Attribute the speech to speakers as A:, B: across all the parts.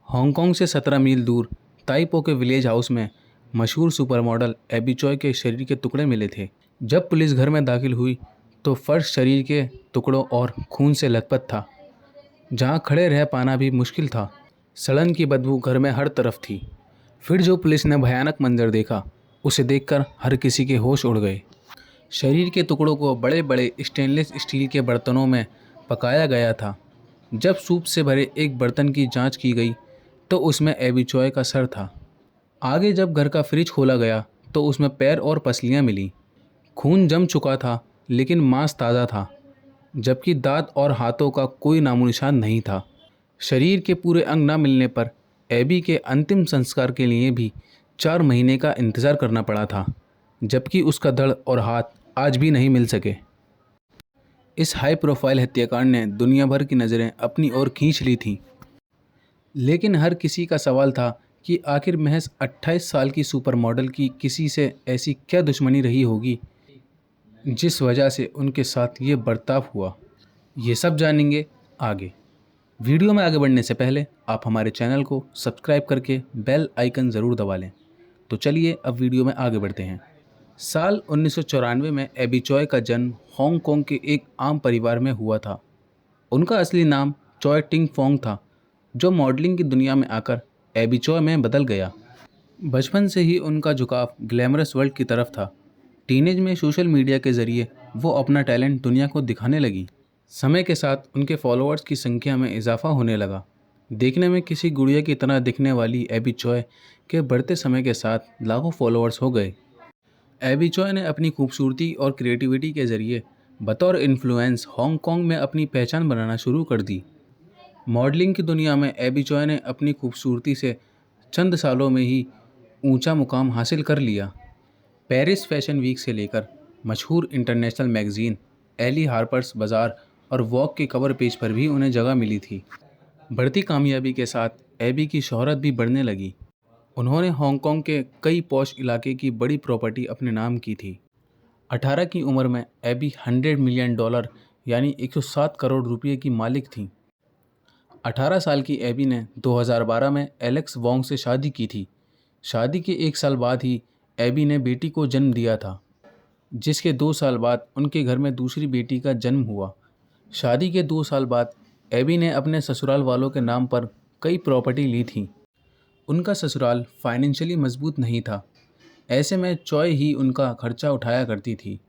A: Hong Kong से 17 मील दूर ताइपो के विलेज हाउस में मशहूर सुपर मॉडल एबी चॉय के शरीर के टुकड़े मिले थे। जब पुलिस घर में दाखिल हुई तो फर्श शरीर के टुकड़ों और खून से लथपथ था, जहां खड़े रह पाना भी मुश्किल था। सड़न की बदबू घर में हर तरफ थी। फिर जो पुलिस ने भयानक मंजर देखा, उसे देखकर हर किसी के होश उड़ गए। शरीर के टुकड़ों को बड़े बड़े स्टेनलेस स्टील के बर्तनों में पकाया गया था। जब सूप से भरे एक बर्तन की जांच की गई तो उसमें एबी चॉय का सर था। आगे जब घर का फ्रिज खोला गया तो उसमें पैर और पसलियां मिली। खून जम चुका था लेकिन मांस ताज़ा था, जबकि दांत और हाथों का कोई नामो निशान नहीं था। शरीर के पूरे अंग न मिलने पर एबी के अंतिम संस्कार के लिए भी 4 महीने का इंतज़ार करना पड़ा था, जबकि उसका धड़ और हाथ आज भी नहीं मिल सके। इस हाई प्रोफाइल हत्याकांड ने दुनिया भर की नज़रें अपनी ओर खींच ली थीं, लेकिन हर किसी का सवाल था कि आखिर महज 28 साल की सुपर मॉडल की किसी से ऐसी क्या दुश्मनी रही होगी जिस वजह से उनके साथ ये बर्ताव हुआ। ये सब जानेंगे आगे। वीडियो में आगे बढ़ने से पहले आप हमारे चैनल को सब्सक्राइब करके बेल आइकन ज़रूर दबा लें। तो चलिए अब वीडियो में आगे बढ़ते हैं। साल 1994 में एबी चॉय का जन्म हांगकांग के एक आम परिवार में हुआ था। उनका असली नाम चॉय टिंग फोंग था, जो मॉडलिंग की दुनिया में आकर एबी चॉय में बदल गया। बचपन से ही उनका झुकाव ग्लैमरस वर्ल्ड की तरफ था। टीनेज में सोशल मीडिया के ज़रिए वो अपना टैलेंट दुनिया को दिखाने लगी। समय के साथ उनके फॉलोअर्स की संख्या में इजाफा होने लगा। देखने में किसी गुड़िया की तरह दिखने वाली एबी चॉय के बढ़ते समय के साथ लाखों फॉलोअर्स हो गए। एबी चॉय ने अपनी खूबसूरती और क्रिएटिविटी के ज़रिए बतौर इन्फ्लुएंस हांगकांग में अपनी पहचान बनाना शुरू कर दी। मॉडलिंग की दुनिया में एबी चॉय ने अपनी खूबसूरती से चंद सालों में ही ऊंचा मुकाम हासिल कर लिया। पेरिस फैशन वीक से लेकर मशहूर इंटरनेशनल मैगजीन एली हार्पर्स बाज़ार और वॉग के कवर पेज पर भी उन्हें जगह मिली थी। बढ़ती कामयाबी के साथ एबी की शोहरत भी बढ़ने लगी। उन्होंने हांगकांग के कई पॉश इलाके की बड़ी प्रॉपर्टी अपने नाम की थी। 18 की उम्र में एबी $100 मिलियन यानी 107 करोड़ रुपये की मालिक थी। 18 साल की एबी ने 2012 में एलेक्स वोंग से शादी की थी। शादी के 1 साल बाद ही एबी ने बेटी को जन्म दिया था, जिसके 2 साल बाद उनके घर में दूसरी बेटी का जन्म हुआ। शादी के 2 साल बाद एबी ने अपने ससुराल वालों के नाम पर कई प्रॉपर्टी ली थी। उनका ससुराल फाइनेंशियली मजबूत नहीं था, ऐसे में चॉय ही उनका खर्चा उठाया करती थी।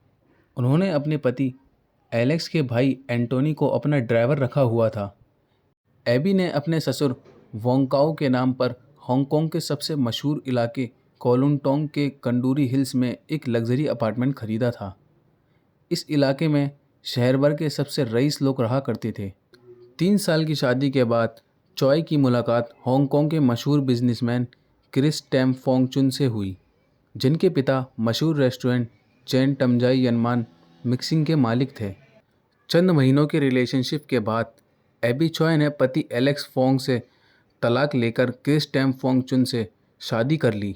A: उन्होंने अपने पति एलेक्स के भाई एंटोनी को अपना ड्राइवर रखा हुआ था। एबी ने अपने ससुर वोंकाओ के नाम पर हांगकांग के सबसे मशहूर इलाके कोलुनटोंग के कंडूरी हिल्स में एक लग्जरी अपार्टमेंट खरीदा था। इस इलाके में शहर भर के सबसे रईस लोग रहा करते थे। 3 साल की शादी के बाद चॉय की मुलाकात हांगकांग के मशहूर बिजनेसमैन क्रिस टेम फोंग चुन से हुई, जिनके पिता मशहूर रेस्टोरेंट चेन टमजाई यनमान मिक्सिंग के मालिक थे। चंद महीनों के रिलेशनशिप के बाद एबी चॉय ने पति एलेक्स फोंग से तलाक लेकर क्रिस टेम फोंग चुन से शादी कर ली।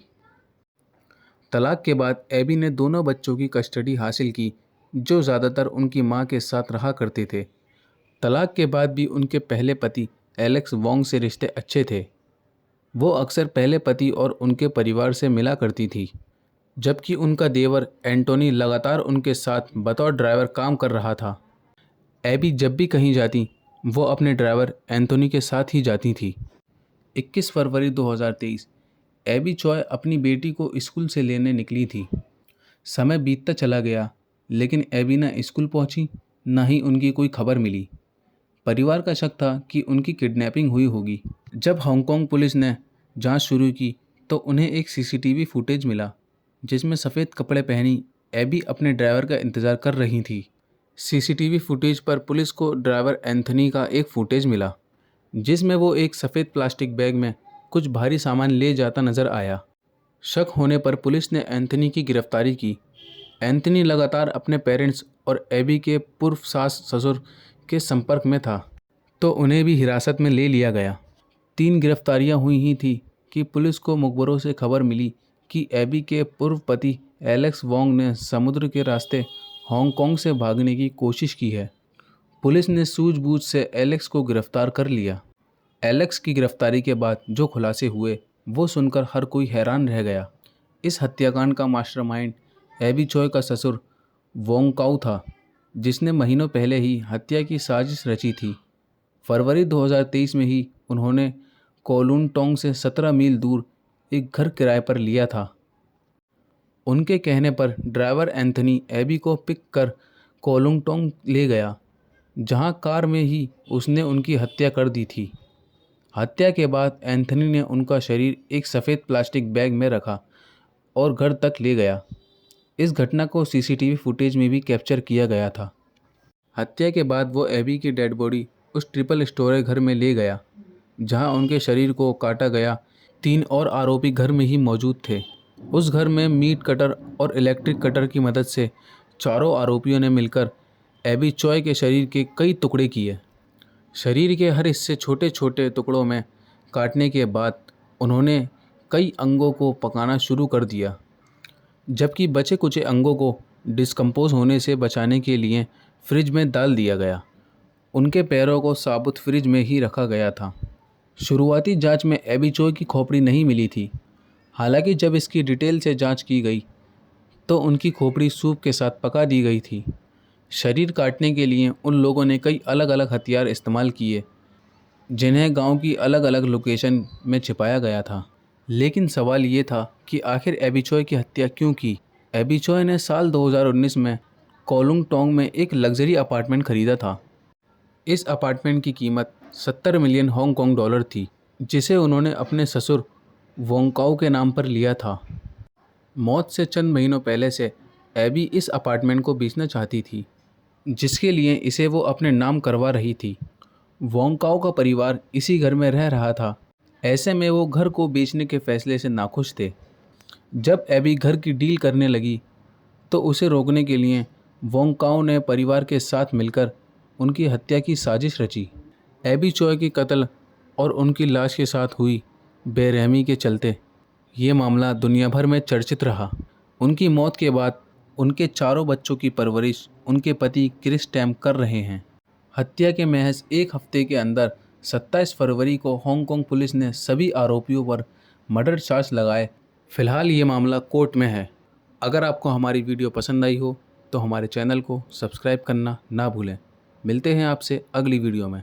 A: तलाक के बाद एबी ने दोनों बच्चों की कस्टडी हासिल की, जो ज़्यादातर उनकी मां के साथ रहा करते थे। तलाक के बाद भी उनके पहले पति एलेक्स वोंग से रिश्ते अच्छे थे। वो अक्सर पहले पति और उनके परिवार से मिला करती थी, जबकि उनका देवर एंटोनी लगातार उनके साथ बतौर ड्राइवर काम कर रहा था। एबी जब भी कहीं जाती, वो अपने ड्राइवर एंथोनी के साथ ही जाती थी। 21 फरवरी 2023 एबी चॉय अपनी बेटी को स्कूल से लेने निकली थी। समय बीतता चला गया, लेकिन एबी न स्कूल पहुंची, न ही उनकी कोई खबर मिली। परिवार का शक था कि उनकी किडनैपिंग हुई होगी। जब हांगकांग पुलिस ने जांच शुरू की तो उन्हें एक सीसीटीवी फुटेज मिला, जिसमें सफ़ेद कपड़े पहनी एबी अपने ड्राइवर का इंतज़ार कर रही थी। सीसीटीवी फुटेज पर पुलिस को ड्राइवर एंथनी का एक फुटेज मिला, जिसमें वो एक सफ़ेद प्लास्टिक बैग में कुछ भारी सामान ले जाता नजर आया। शक होने पर पुलिस ने एंथनी की गिरफ्तारी की। एंथनी लगातार अपने पेरेंट्स और एबी के पूर्व सास ससुर के संपर्क में था, तो उन्हें भी हिरासत में ले लिया गया। 3 गिरफ्तारियां हुई ही थी कि पुलिस को मुखबरों से खबर मिली कि एबी के पूर्व पति एलेक्स वोंग ने समुद्र के रास्ते हांगकांग से भागने की कोशिश की है। पुलिस ने सूझबूझ से एलेक्स को गिरफ्तार कर लिया। एलेक्स की गिरफ्तारी के बाद जो खुलासे हुए वो सुनकर हर कोई हैरान रह गया। इस हत्याकांड का मास्टरमाइंड एबी चॉय का ससुर वोंग काऊ था, जिसने महीनों पहले ही हत्या की साजिश रची थी। फरवरी 2023 में ही उन्होंने कोलुन टोंग से 17 मील दूर एक घर किराए पर लिया था। उनके कहने पर ड्राइवर एंथनी एबी को पिक कर कोलुन टोंग ले गया, जहां कार में ही उसने उनकी हत्या कर दी थी। हत्या के बाद एंथनी ने उनका शरीर एक सफ़ेद प्लास्टिक बैग में रखा और घर तक ले गया। इस घटना को सीसीटीवी फुटेज में भी कैप्चर किया गया था। हत्या के बाद वो एबी की डेड बॉडी उस ट्रिपल स्टोरेज घर में ले गया, जहां उनके शरीर को काटा गया। 3 और आरोपी घर में ही मौजूद थे। उस घर में मीट कटर और इलेक्ट्रिक कटर की मदद से चारों आरोपियों ने मिलकर एबी चॉय के शरीर के कई टुकड़े किए। शरीर के हर हिस्से छोटे छोटे टुकड़ों में काटने के बाद उन्होंने कई अंगों को पकाना शुरू कर दिया, जबकि बचे कुचे अंगों को डिस्कम्पोज होने से बचाने के लिए फ्रिज में डाल दिया गया। उनके पैरों को साबुत फ्रिज में ही रखा गया था। शुरुआती जांच में एबी चॉय की खोपड़ी नहीं मिली थी। हालांकि जब इसकी डिटेल से जांच की गई तो उनकी खोपड़ी सूप के साथ पका दी गई थी। शरीर काटने के लिए उन लोगों ने कई अलग अलग हथियार इस्तेमाल किए, जिन्हें गांव की अलग अलग लोकेशन में छिपाया गया था। लेकिन सवाल ये था कि आखिर एबी चॉय की हत्या क्यों की। एबी चॉय ने साल 2019 में कोलुन टोंग में एक लग्जरी अपार्टमेंट खरीदा था। इस अपार्टमेंट की कीमत 70 मिलियन हांगकांग डॉलर थी, जिसे उन्होंने अपने ससुर वोंग काऊ के नाम पर लिया था। मौत से चंद महीनों पहले से एबी इस अपार्टमेंट को बेचना चाहती थी, जिसके लिए इसे वो अपने नाम करवा रही थी। वोंग काऊ का परिवार इसी घर में रह रहा था। ऐसे में वो घर को बेचने के फैसले से नाखुश थे। जब एबी घर की डील करने लगी तो उसे रोकने के लिए वोंग काऊ ने परिवार के साथ मिलकर उनकी हत्या की साजिश रची। एबी चॉय की कत्ल और उनकी लाश के साथ हुई बेरहमी के चलते ये मामला दुनिया भर में चर्चित रहा। उनकी मौत के बाद उनके चारों बच्चों की परवरिश उनके पति क्रिस टैम कर रहे हैं। हत्या के महज एक हफ्ते के अंदर 27 फरवरी को हांगकांग पुलिस ने सभी आरोपियों पर मर्डर चार्ज लगाए। फिलहाल ये मामला कोर्ट में है। अगर आपको हमारी वीडियो पसंद आई हो तो हमारे चैनल को सब्सक्राइब करना ना भूलें। मिलते हैं आपसे अगली वीडियो में।